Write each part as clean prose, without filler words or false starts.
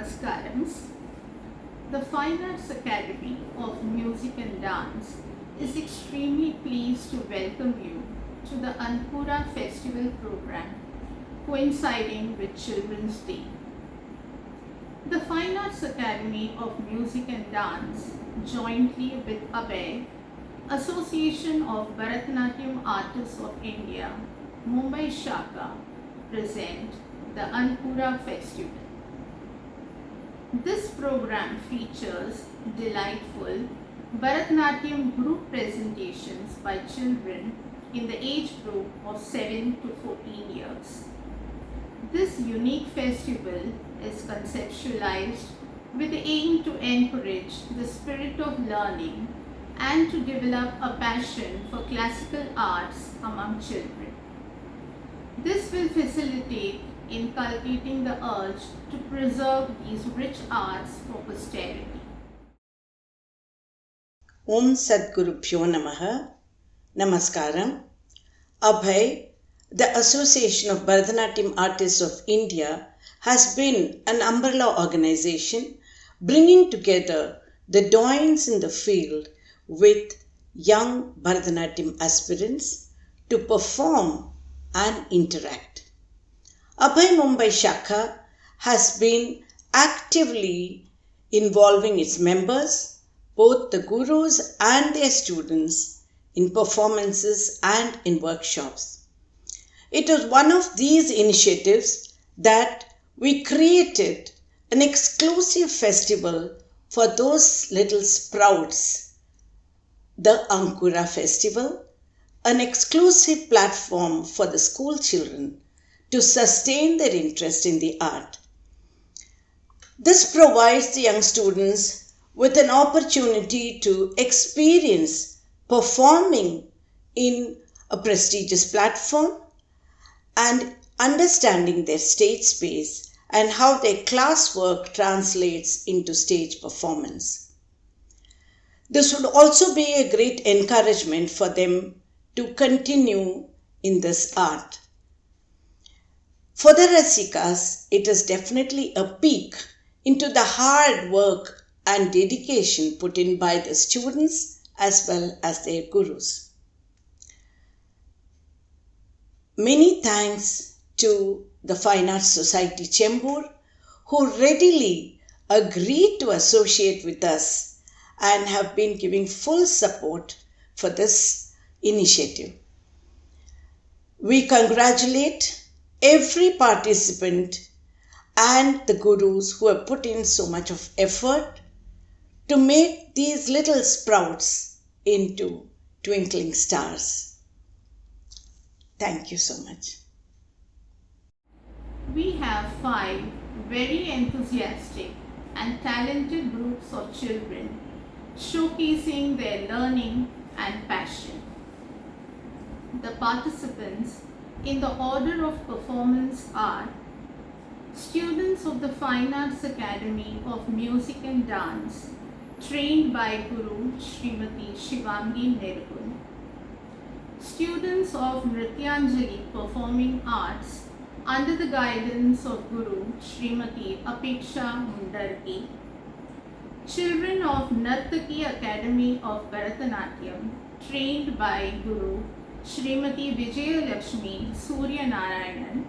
Namaskarams. The Fine Arts Academy of Music and Dance is extremely pleased to welcome you to the Anpura Festival program coinciding with Children's Day. The Fine Arts Academy of Music and Dance, jointly with ABEI, Association of Bharatanatyam Artists of India, Mumbai Shaka, present the Anpura Festival. This program features delightful Bharatanatyam group presentations by children in the age group of 7 to 14 years. This unique festival is conceptualized with the aim to encourage the spirit of learning and to develop a passion for classical arts among children. This will facilitate inculcating the urge to preserve these rich arts for posterity. Om Sadgurubhyo Namaha. Namaskaram. ABEI, the Association of Bharatanatyam Artists of India, has been an umbrella organization bringing together the doyens in the field with young Bharatanatyam aspirants to perform and interact. ABEI Mumbai Shaka has been actively involving its members, both the gurus and their students, in performances and in workshops. It was one of these initiatives that we created an exclusive festival for those little sprouts, the Ankura Festival, an exclusive platform for the school children to sustain their interest in the art. This provides the young students with an opportunity to experience performing in a prestigious platform and understanding their stage space and how their classwork translates into stage performance. This would also be a great encouragement for them to continue in this art. For the Rasikas, it is definitely a peek into the hard work and dedication put in by the students as well as their gurus. Many thanks to the Fine Arts Society Chembur, who readily agreed to associate with us and have been giving full support for this initiative. We congratulate every participant and the gurus who have put in so much of effort to make these little sprouts into twinkling stars. Thank you so much. We have 5 very enthusiastic and talented groups of children showcasing their learning and passion. The participants in the order of performance are students of the Fine Arts Academy of Music and Dance, trained by Guru Srimati Shivangi Nirgun, students of Nrityanjali Performing Arts under the guidance of Guru Srimati Apeksha Mundarki, children of Nartaki Academy of Bharatanatyam, trained by Guru Srimati Vijaya Lakshmi Surya Narayanan,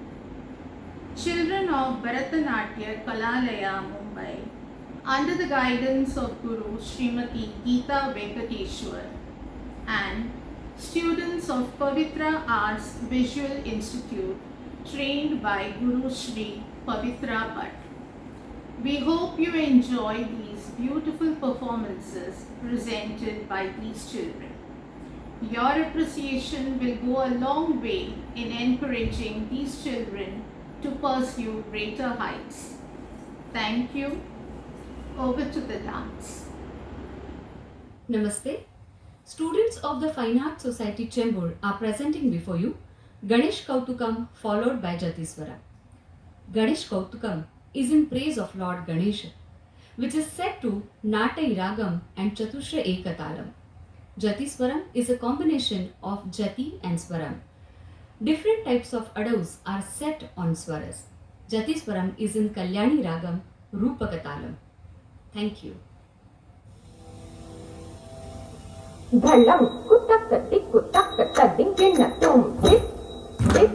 children of Bharatanatyam Kalalaya Mumbai, under the guidance of Guru Srimati Geeta Venkateshwar, and students of Pavitra Arts Visual Institute, trained by Guru Shri Pavitra Bhatt. We hope you enjoy these beautiful performances presented by these children. Your appreciation will go a long way in encouraging these children to pursue greater heights. Thank you. Over to the dance. Namaste. Students of the Fine Arts Society Chembur are presenting before you Ganesh Kautukam followed by Jatiswaram. Ganesh Kautukam is in praise of Lord Ganesha, which is set to Natai Ragam and Chatushra Ekatalam. Jatiswaram is a combination of Jati and Swaram. Different types of adavs are set on swaras. Jatiswaram is in Kalyani Ragam Rupakatalam. Thank you. Dhalang kutaka tikutaka tading tum sit sit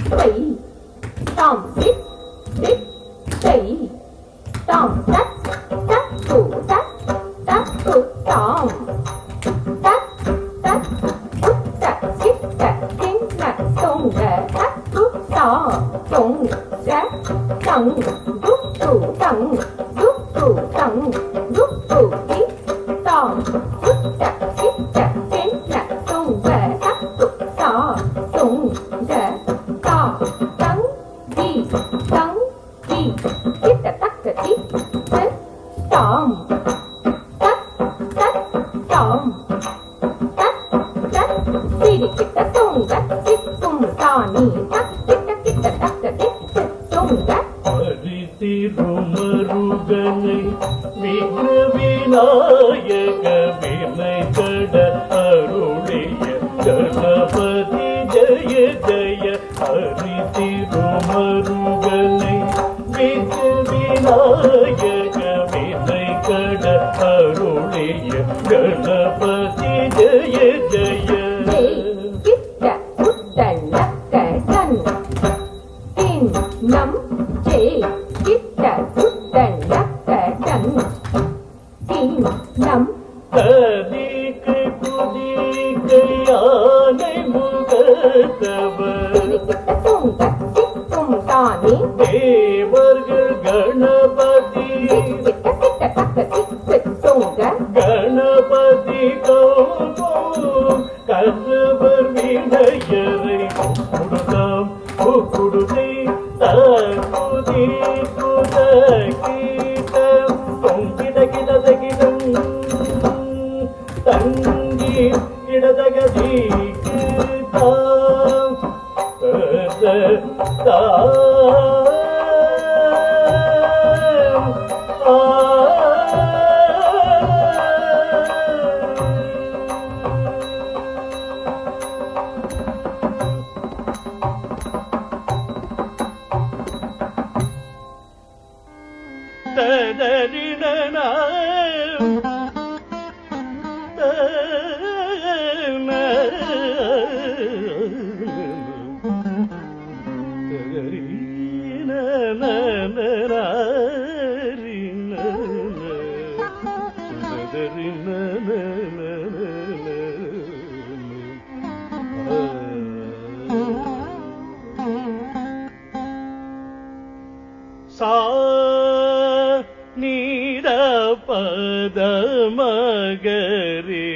tui tom sit sit tui tom tat tat tu tom tat tat kutta sitta tinna tunga tat kutta tunga tang duk tu tang duk tu ti tom kutta sitta tinna tunga tat kutta tunga ta tang di sitta takka ti tom tat tom tat siri kita tunga sittum tani tat kita takka ti tunga அரிதிருமருகனை விக்னவிநாயக வினைகட அருளிய கணபதி ஜய ஜய அரிதிருமருகனை விக்னவிநாயக வினைகட அருளிய கணபதி ஜய ஜய kita uddalakka san tin nam kita uddalakka san tin nam கதிக்கு குதிக்கு யானை முகத்தவர் kita tunga sittum tani தேவர்கள் Ganapathi kita takka ti tunga Ganapathi கௌபம் கசவர் வினையரை கொடுத்தாம் கொடுதை தகுதி குதகீதம் தொங்கிட கிடதகிதம் தங்கி கிடதகதிக்கு தாம் சா நீர பத மகரே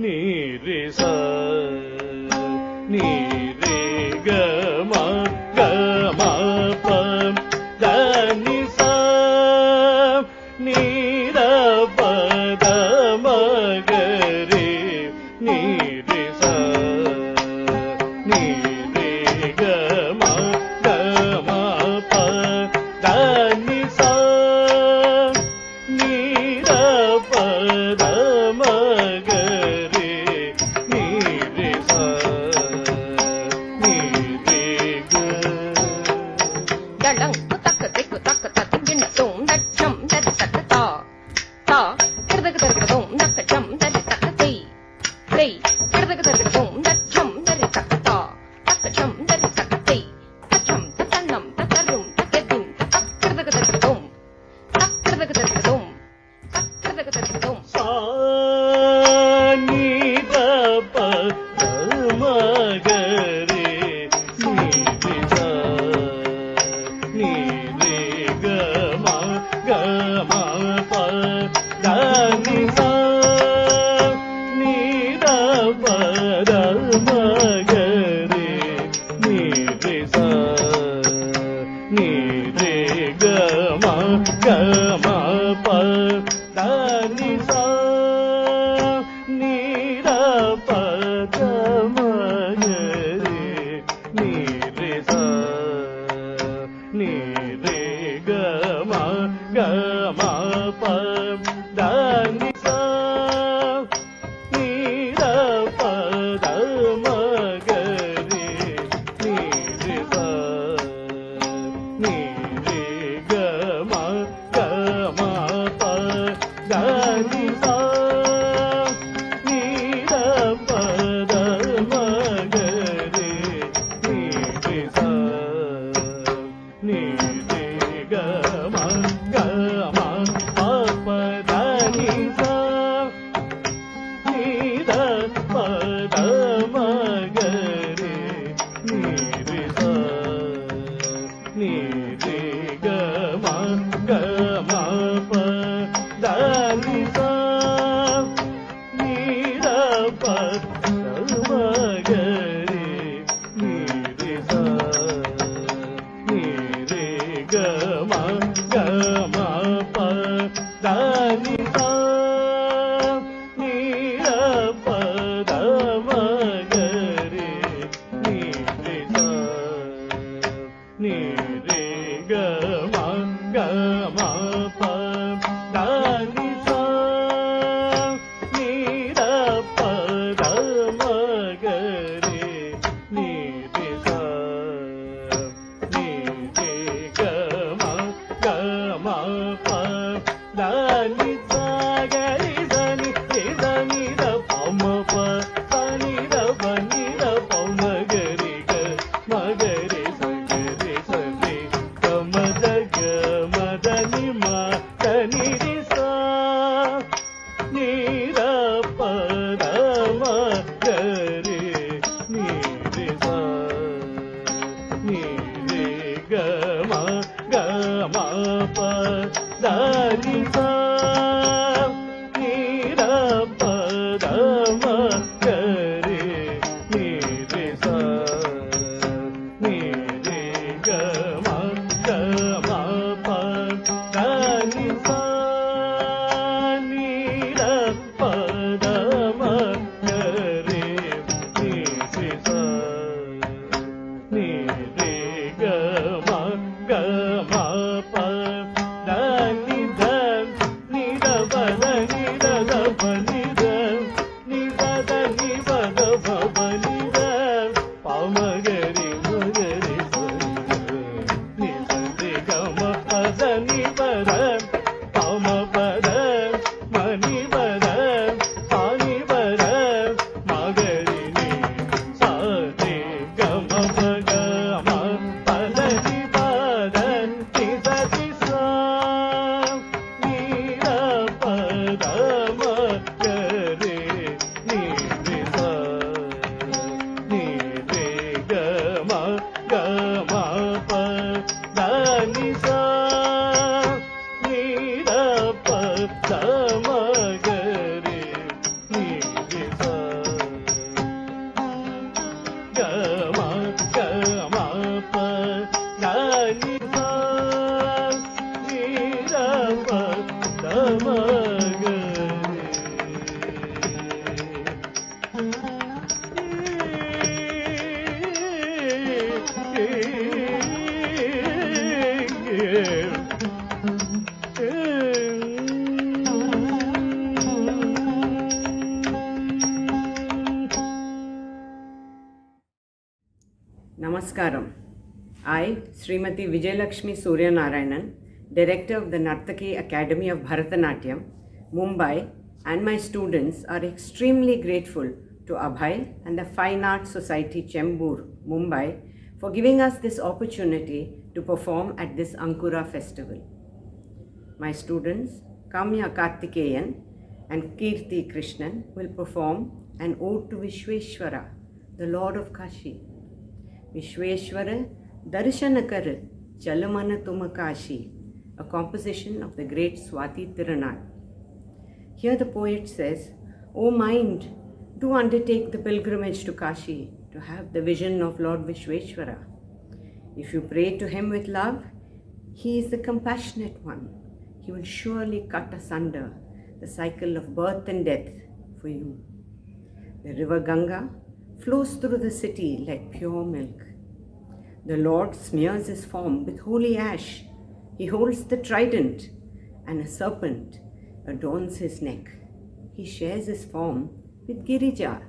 நீரே ச நீரே கம கம ப தனி ச நீர பத மகரே நீரே ச நீரே கம கம ப தனி ச நீர பத மகரே நீரே ச நீரே க dalang kutaka tikutaka tatin tum dacham dad takka ta kirdaga tum nakacham dad takka ti kirdaga tum dacham dad takka ta takacham dad takka ti tacham tatanam tatarum takedim kirdaga tum சா நீர பத மகரே நீரே ச நீரே கம கம ப தனி ச நீர பத மகரே நீரே ச நீரே கம கம ப தனி ச நீர பத மகரே நீரே ச நீரே கம கம ப தனி ச நீர பத மகரே நீரே ச நீரே கம re ga ma pa pa da ni sa ni da pa da ma ga re ni re sa ni re ga ma pa da ni sa ni da pa da ma ga re ni re sa ni re ga ma pa da ni sa ni da pa da ma ga re ni re sa ni re ga ma pa da ni sa ni da pa da ma ga re ni re sa ni re ga ma pa da ni sa ga ri sa ni da pa ma pa sa ni da pa ma ga ri ga ma ga ri sa ri ga ma da ni ma da ni ri sa ni da pa da ma ga ri ni ri sa ni re ga ma pa da ni sa ni da pa da ma ga ri ni re sa ni re ga ma pa da ni sa ni da pa da ma ga ri ni re sa ni re ga ma pa da ni da pa da ni da pa ni da ni da ni pa da pa ni da pa ma ga ri sa ni sa re ga ma pa da ni pa da pa ma pa da ma ni pa da pa ni pa da ma ga ri ni sa re ga ma pa ga ma pa da ni pa da ni sa ni da pa da ma ga re ni re sa ni re ga ma pa da ni sa ni da pa da ma ga re ni re sa ga ma pa da ni sa ni da pa da ma ga Namaskaram. I, Srimati Vijayalakshmi Suryanarayanan, Director of the Nartaki Academy of Bharatanatyam, Mumbai, and my students are extremely grateful to Abhay and the Fine Arts Society Chembur, Mumbai, for giving us this opportunity to perform at this Ankura festival. My students, Kamya Kartikeyan and Kirti Krishnan, will perform an ode to Vishweshwara, the Lord of Kashi. Vishweshwara Darshana Kar Chalamana Tuma Kashi, a composition of the great Swati Tirunal. Here the poet says, O mind, do undertake the pilgrimage to Kashi to have the vision of Lord Vishweshwara. If you pray to him with love, he is the compassionate one. He will surely cut asunder the cycle of birth and death for you. The river Ganga flows through the city like pure milk. The Lord smears his form with holy ash. He holds the trident, and a serpent adorns his neck. He shares his form with Girija,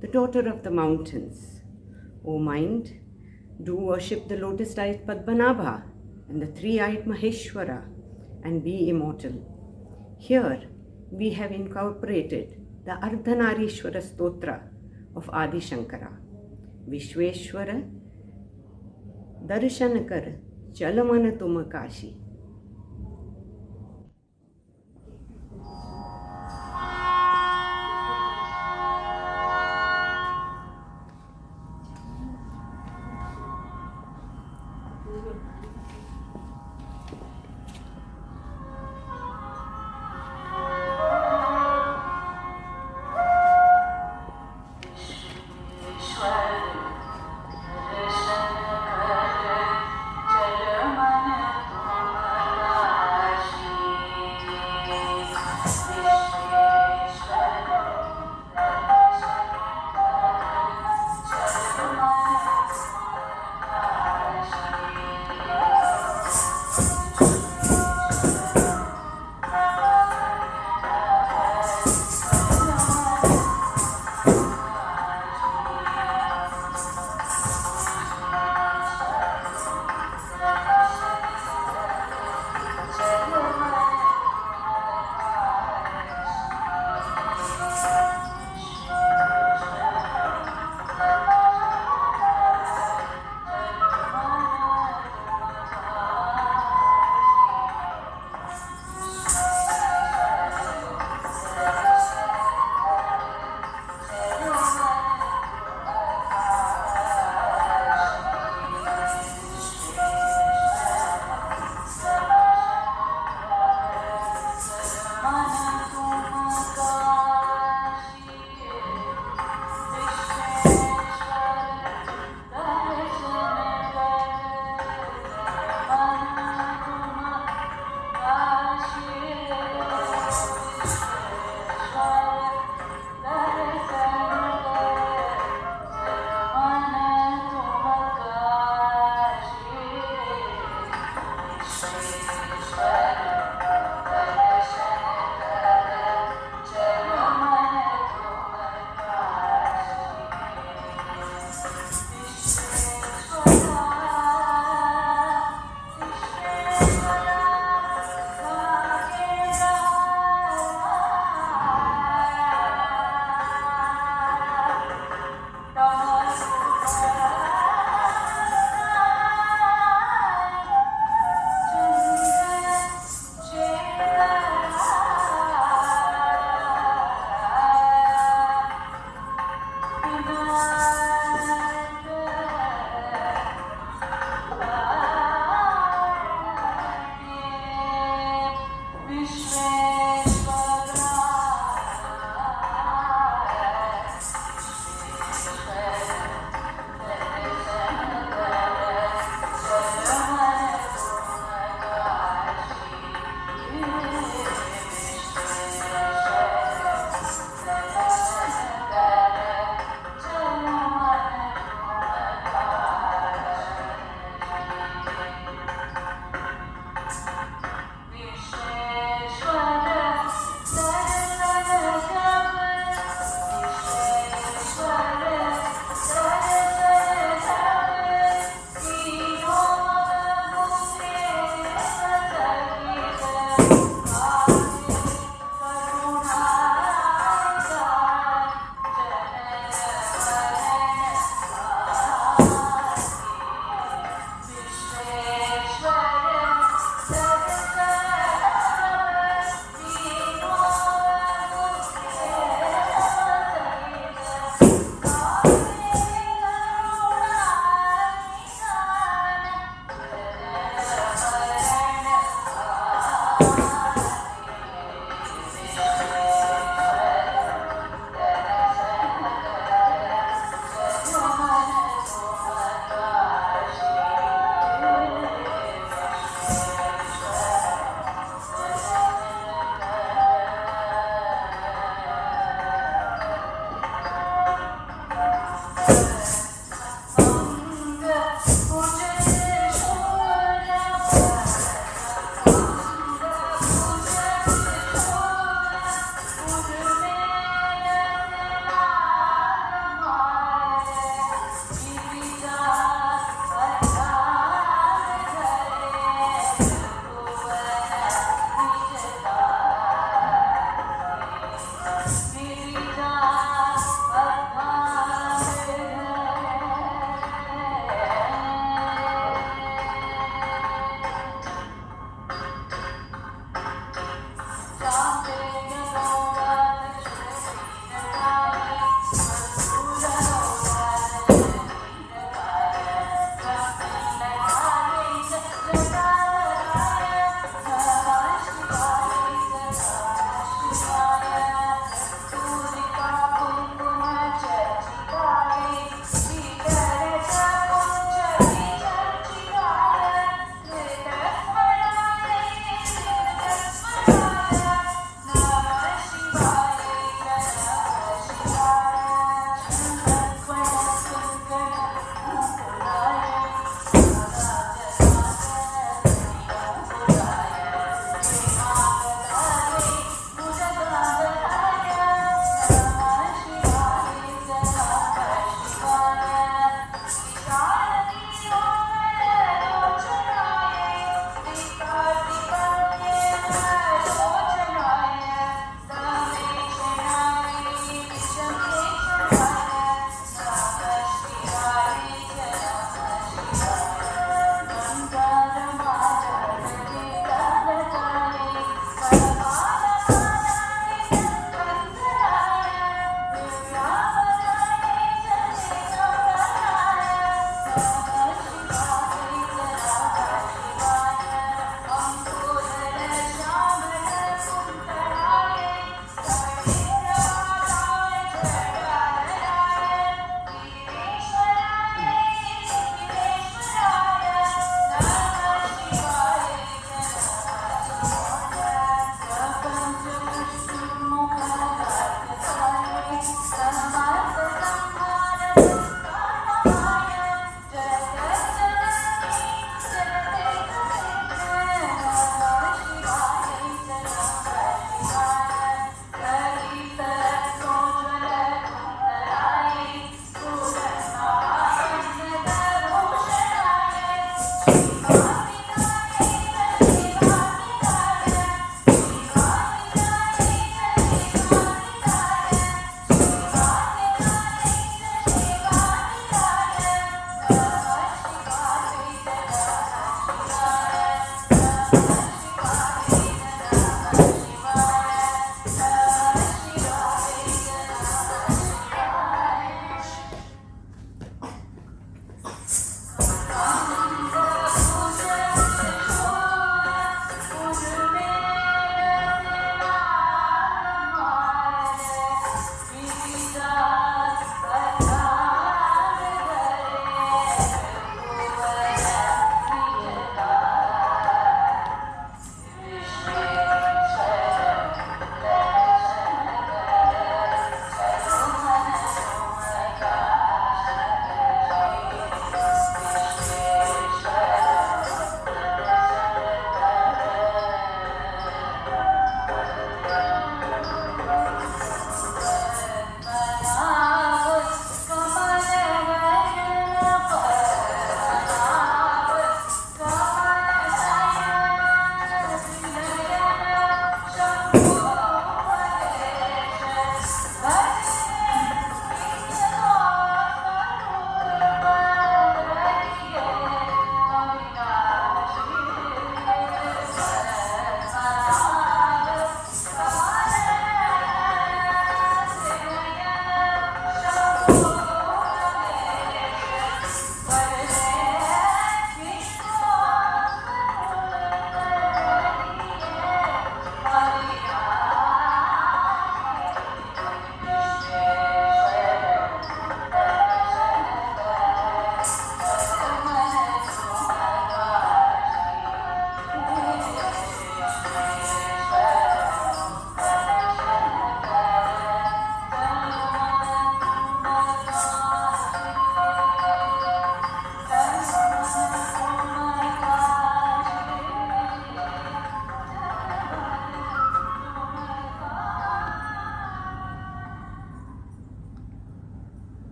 the daughter of the mountains. O mind, do worship the lotus-eyed Padmanabha and the three-eyed Maheshwara and be immortal. Here we have incorporated the Ardhanarishwara Stotra of Adi Shankara. Vishweshwara Darshanakar चल मन तुम काशी.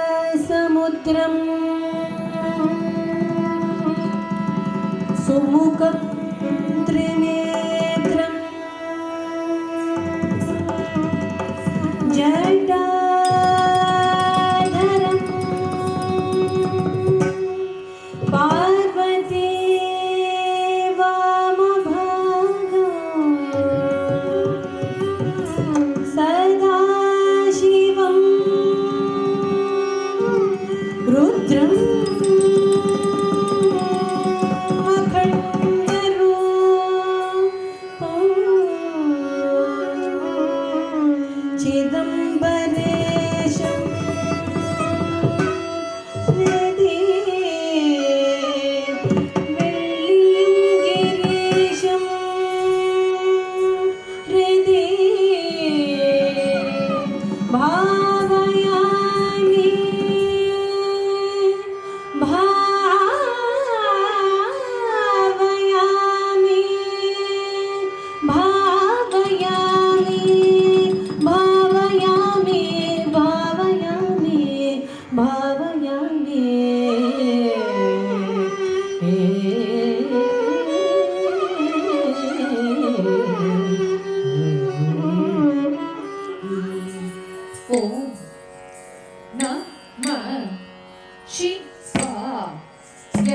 कृपासमुद्रम् सुमुखं त्रिनेत्रम् जटाधरम् पार्वती वामभागम् सदाशिवम् रुद्रम् चिदम्बरेशं वेल्लिङ्गिरीशं हृदि भावयामि भावयामि भावयामि भावयामि भावयामि भावयामि ॐ नमः शिवाय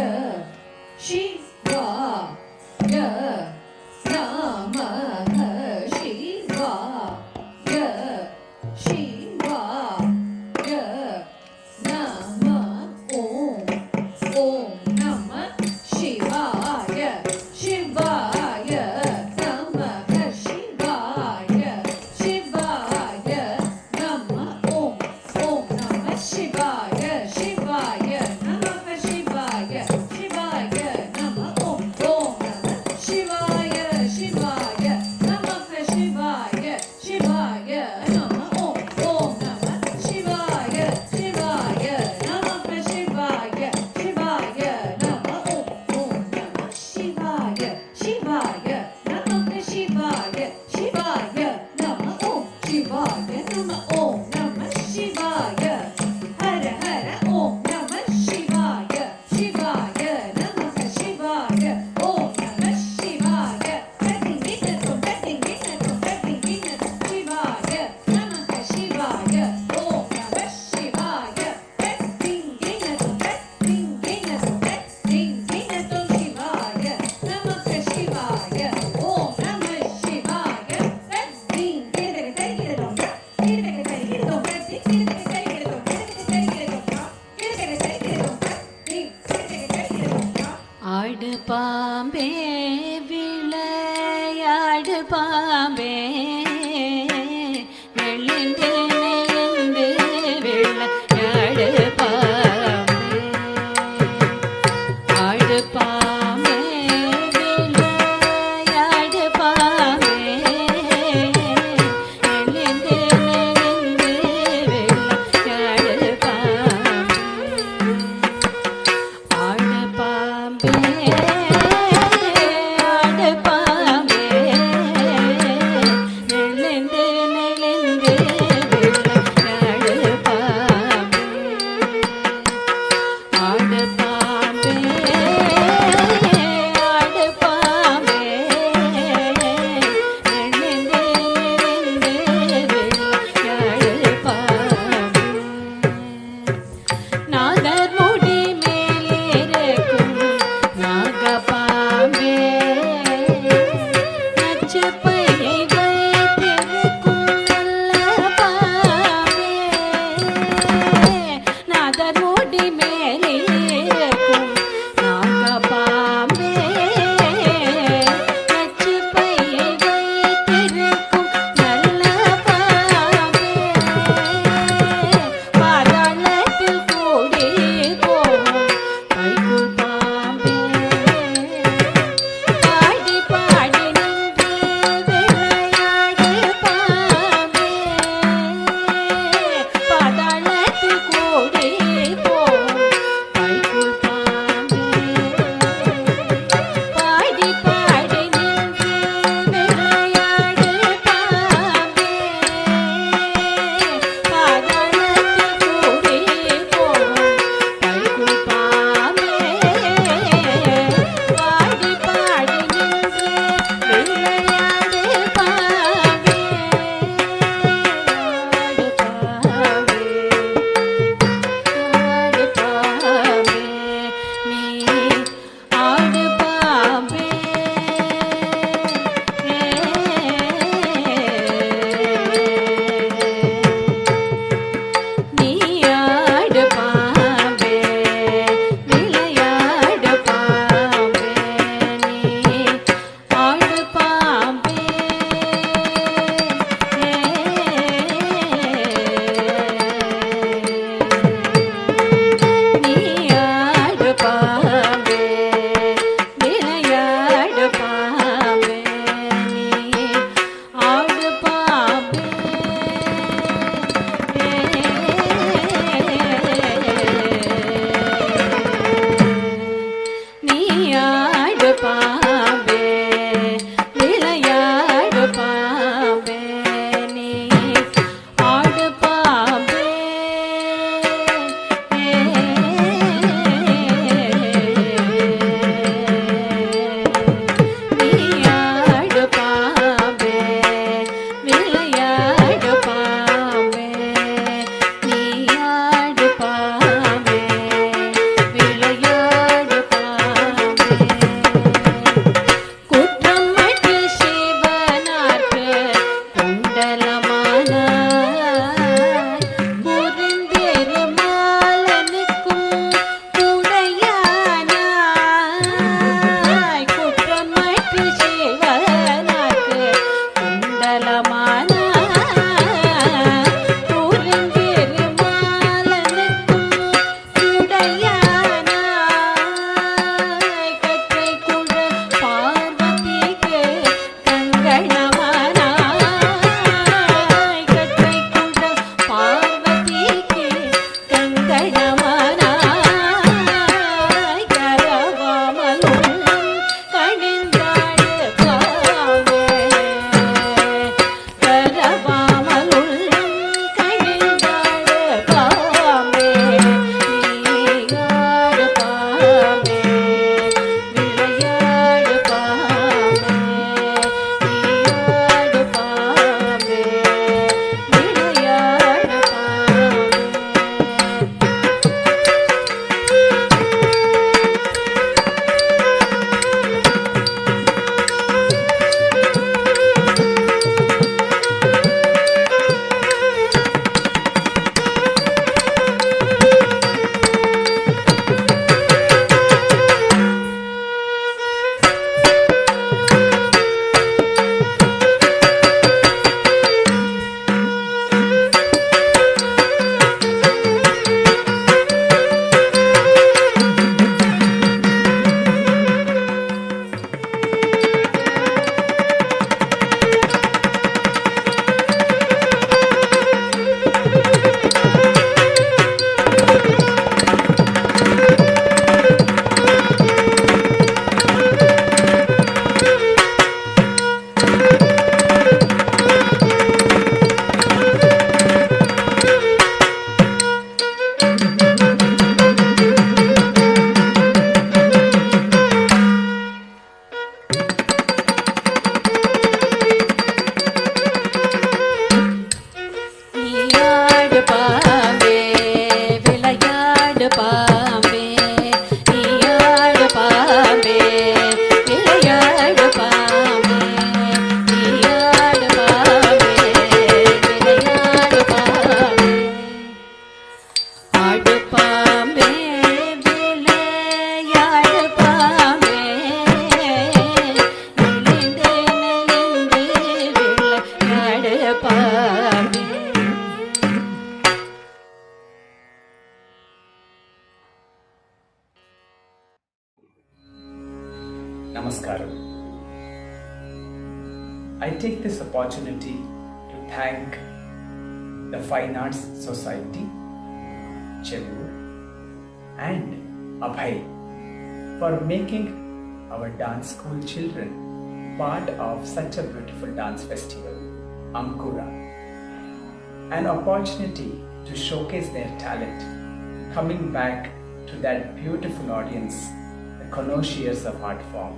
शिवाय नमः शिवाय शिवाय नमः ॐ नमः शिवाय शिवाय नमः शिवाय शिवाय नमः ॐ नमः शिवाय शिवाय नमः शिवाय शिवाय नमः ॐ नमः शिवाय शिवाय नमः शिवाय शिवाय नमः ॐ नमः शिवाय शिवाय नमः शिवाय शिवाय नमः ॐ नमः शिवाय शिवाय नमः शिवाय शिवाय नमः शिवाय नमः नमः शिवाय हर हर ॐ नमः शिवाय शिवाय नमः शिवाय नमः शिवाय प्रतिदिनं शिवाय नमः शिवाय नमः शिवाय प्रतिदिनं शिवाय नमः शिवाय नमः शिवाय ஆடு பாம்பே விளையாடு பாம்பே நெளிந்து நெளிந்து விளையாடு பாம்பே ஆடு பாம்பே விளையாடு பாம்பே நெளிந்து நெளிந்து விளையாடு பாம்பே ஆடு பாம்பே ஆடு Bombay Namaskaram. I take this opportunity to thank the Fine Arts Society, Chembur, and Abhay for making our dance school children part of such a beautiful dance festival, Ankura. An opportunity to showcase their talent, coming back to that beautiful audience, the connoisseurs of art form.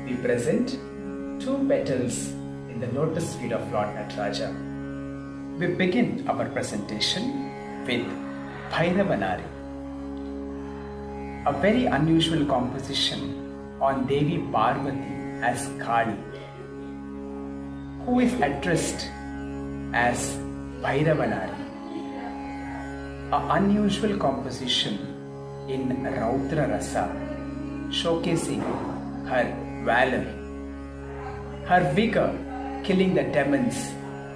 We present 2 petals in the lotus feet of Lord Nataraja. We begin our presentation with Bhairavanari, a very unusual composition on Devi Parvati as Kali, who is addressed as Bhairavanari, an unusual composition in Rautra Rasa, showcasing her valor, her vigor killing the demons,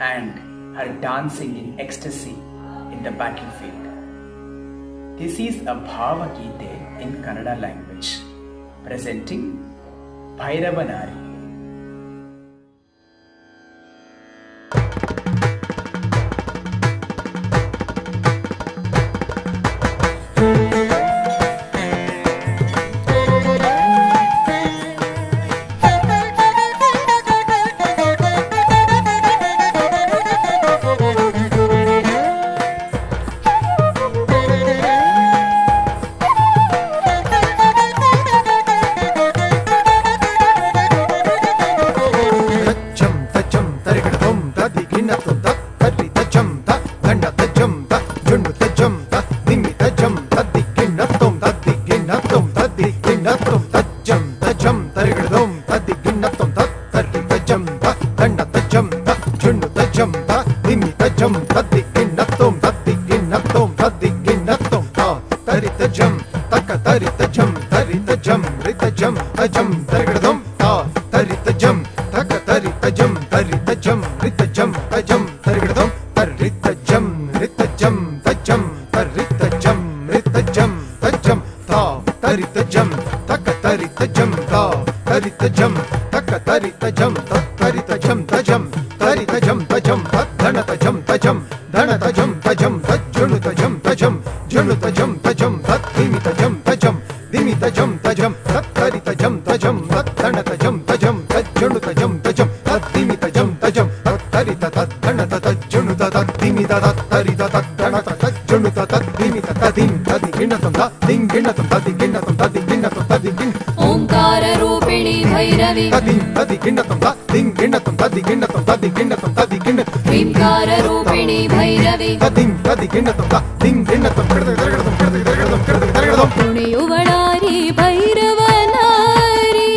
and her dancing in ecstasy in the battlefield. This is a Bhava Gite in Kannada language, presenting Bhairavanari. ओंकाररूपिणी Bhairavi ह्रींकाररूपिणी Bhairavi कुणियुवळारी भैरवनारी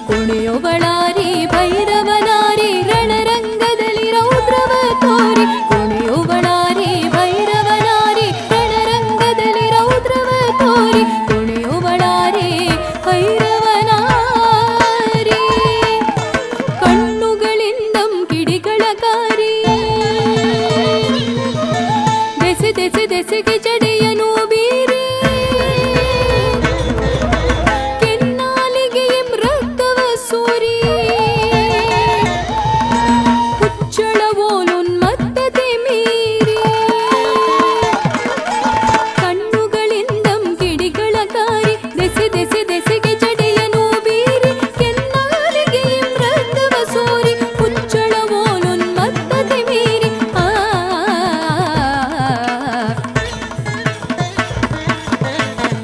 कुणियुवळारी भैरवनारी रणರಂಗದಲ್ಲಿ ರೌದ್ರವ ತೋರಿ ಕುಣಿಯುವಳಾರಿ ಭೈರವನಾರಿ ರಣರಂಗದಲ್ಲಿ ರೌದ್ರವ ತೋರಿ ಕುಣಿಯುವಳಾರಿ ಭೈರವನಾರಿ ಕಣ್ಣುಗಳಿಂದಂ ಕಿಡಿಗಳಕಾರಿ ದೆಸೆ ದೆಸೆ ದೆಸೆಗೆ ಜಡೆಯನು ಬೀರಿ ಕೆನ್ನಾಲಿಗೆಯಂ ರಕ್ತವ ಸೂರಿ ಹುಚ್ಚಳವೋಲುನ್ಮತ್ತತೆ ಮೀರಿ ಕಣ್ಣುಗಳಿಂದಂ ಕಿಡಿಗಳಕಾರಿ ದೆಸೆ ದೆಸೆ ದೆಸೆಗೆ ಜಡೆಯನು ಬೀರಿ ಕೆನ್ನಾಲಿಗೆಯಂ ರಕ್ತವ ಸೂರಿ ಹುಚ್ಚಳವೋಲುನ್ಮತ್ತತೆ ಮೀರಿ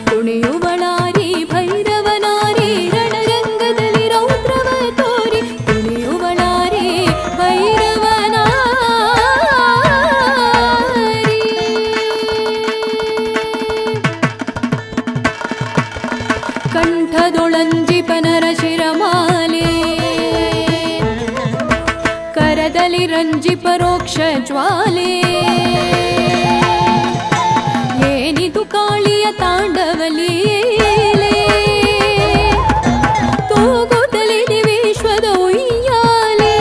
ಕುಣಿಯುವಳಾರಿ ಭೈರವನಾರಿ ರಣರಂಗದಲ್ಲಿ ರೌದ್ರವ ತೋರಿ ಕುಣಿಯುವಳಾರಿ ಭೈರವನಾರಿ ಕಂಠದೊಳಂಜಿಪನರ ಶಿರಮಾಲೆ ಕರದಲ್ಲಿ ರಂಜಿ ಪರೋಕ್ಷ ಜ್ವಾಲೆ ಏನಿದು ಕಾಳಿಯ ತಾಂಡವಲೀಲೆ ತೂಗುತ್ತಲಿದೆ ವಿಶ್ವದ ಉಯ್ಯಾಲೆ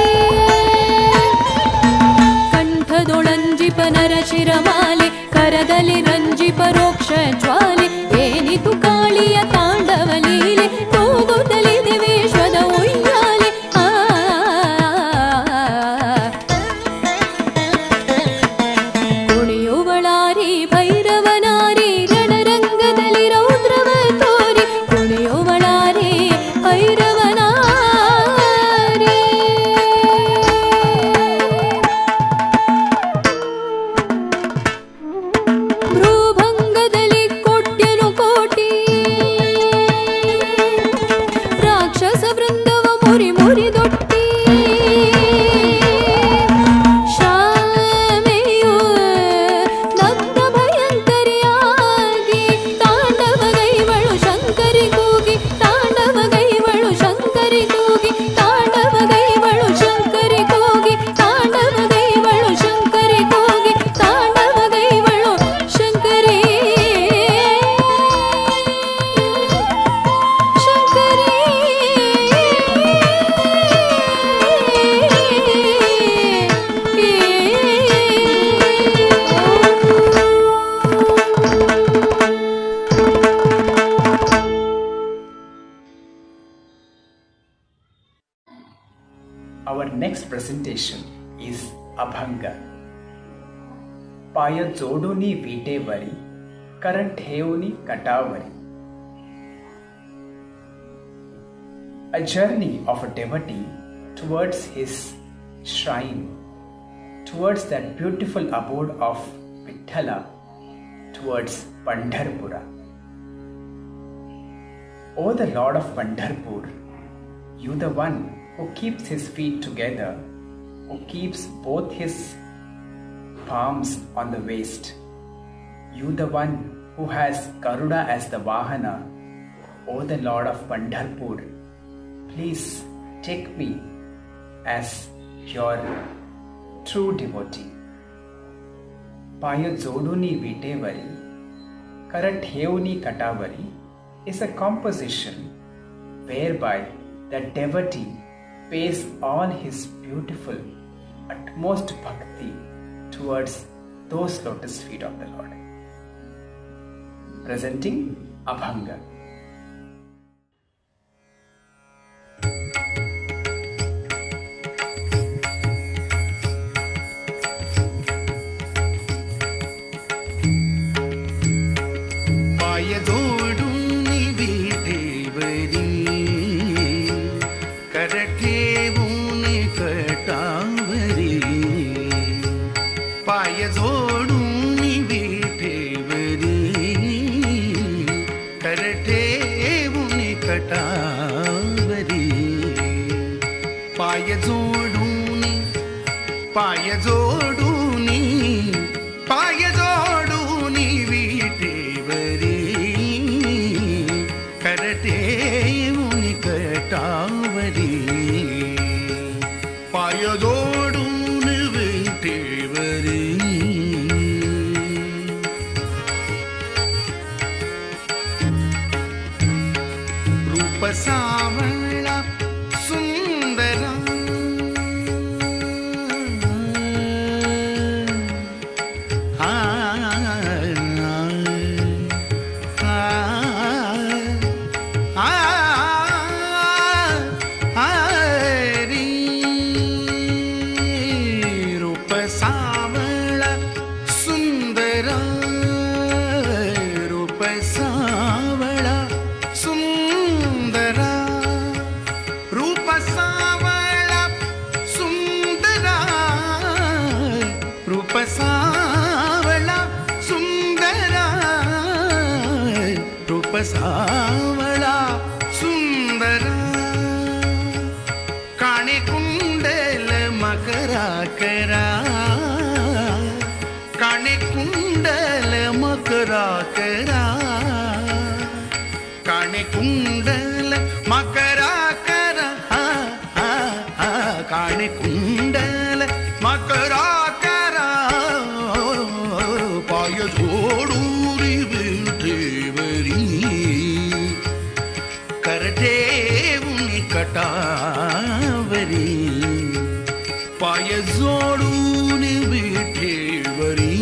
ಕಂಠದೊಳಂಜಿಪನರ ಶಿರಮಾಲೆ ಕರದಲ್ಲಿ ರಂಜಿ ಪರೋಕ್ಷ ಜ್ವಾಲೆ ಏನಿದು ಕಾಳಿಯ ತಾಂಡ next presentation is Abhanga. Paya joduni vitevari, karanthevuni katavari. A journey of a devotee towards his shrine, towards that beautiful abode of Vithala, towards Pandharpura. O the Lord of Pandharpur, you the one who keeps his feet together, who keeps both his palms on the waist, you the one who has Garuda as the Vahana, O the Lord of Pandharpur, please take me as your true devotee. Paya joduni vitevari, karanthevuni katavari is a composition whereby the devotee pays all his beautiful, utmost bhakti towards those lotus feet of the Lord. Presenting Abhanga. पाय जोडूनी विटेवरी करटेवुनी कटावरी पाय जोडून विटेवरी रूप सावळा सुंदरा सावळा सुंदरा काणे कुंडल मकरा करा काणे कुंडल मकरा करा काणे कुंडल मकरा करा काणे कुंडल मकरा करा पाय जोडूरी विटेवरी करटेवुनी कटावरी पाय जोडून विटेवरी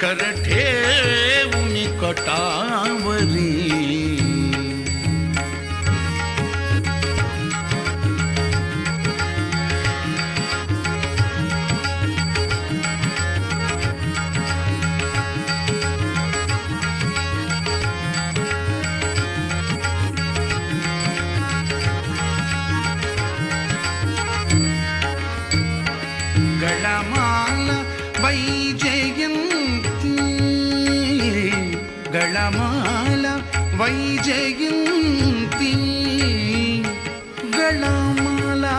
करटेवुनी कटावरी गळमाला वैजयंती गळमाला वैजयंती गळमाला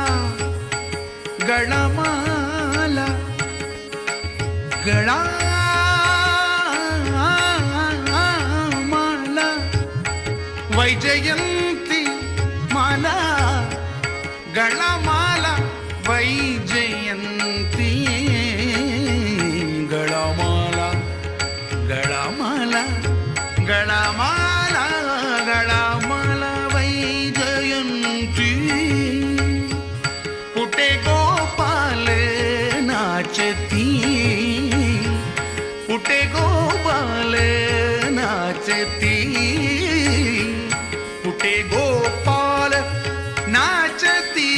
गळमाला गळमाला वैजयंती माला गळमाला वैजयंती गळमाला गळमाला गळमाला गळमाला वैजयंती पुटे गोपाल नाचती पुटे गोपाल नाचती पुटे गोपाल नाचती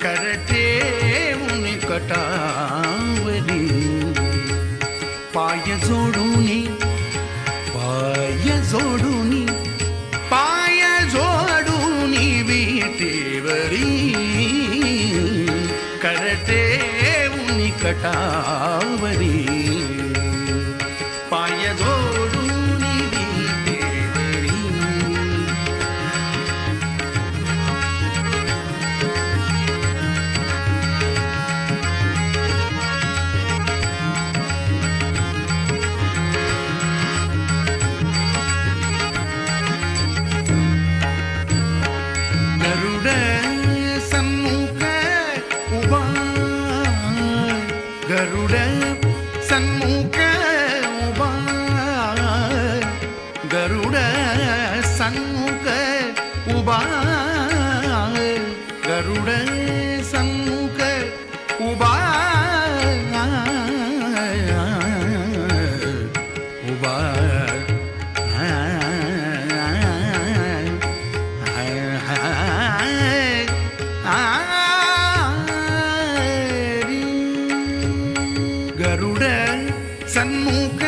करते उन कटावरी पाय जोडूनी विटेवरी करते उन कटावरी पाय जोडूनी विटेवरी गरुड सन्मुख उभा गरुड सन्मुख उभा गरुड सन्मुख उभा उभा गरुड सन्मुख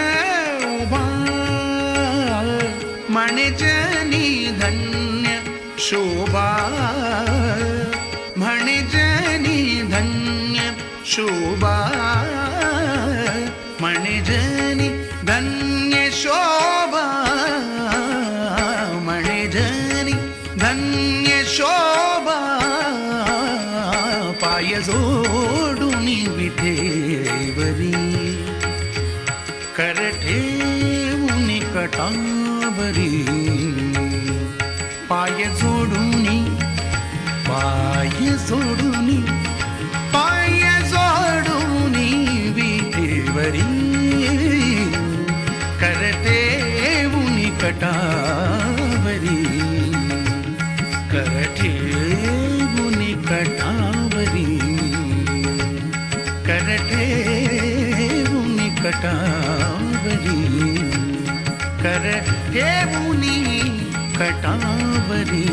उभा म्हणजनी धन्य शोभा म्हणजनी धन्य शोभा म्हणजनी धन्य शोभा म्हणजनी धन्य शोभा पाय जोडूनी विठेवरी कर ठेवूनी कटावरी पाय जोडूनी विठेवरी कर ठेवूनी कटावरी कर ठेवूनी कटावरी कर ठेवूनी कटावरी कर ठेवूनी कटावरी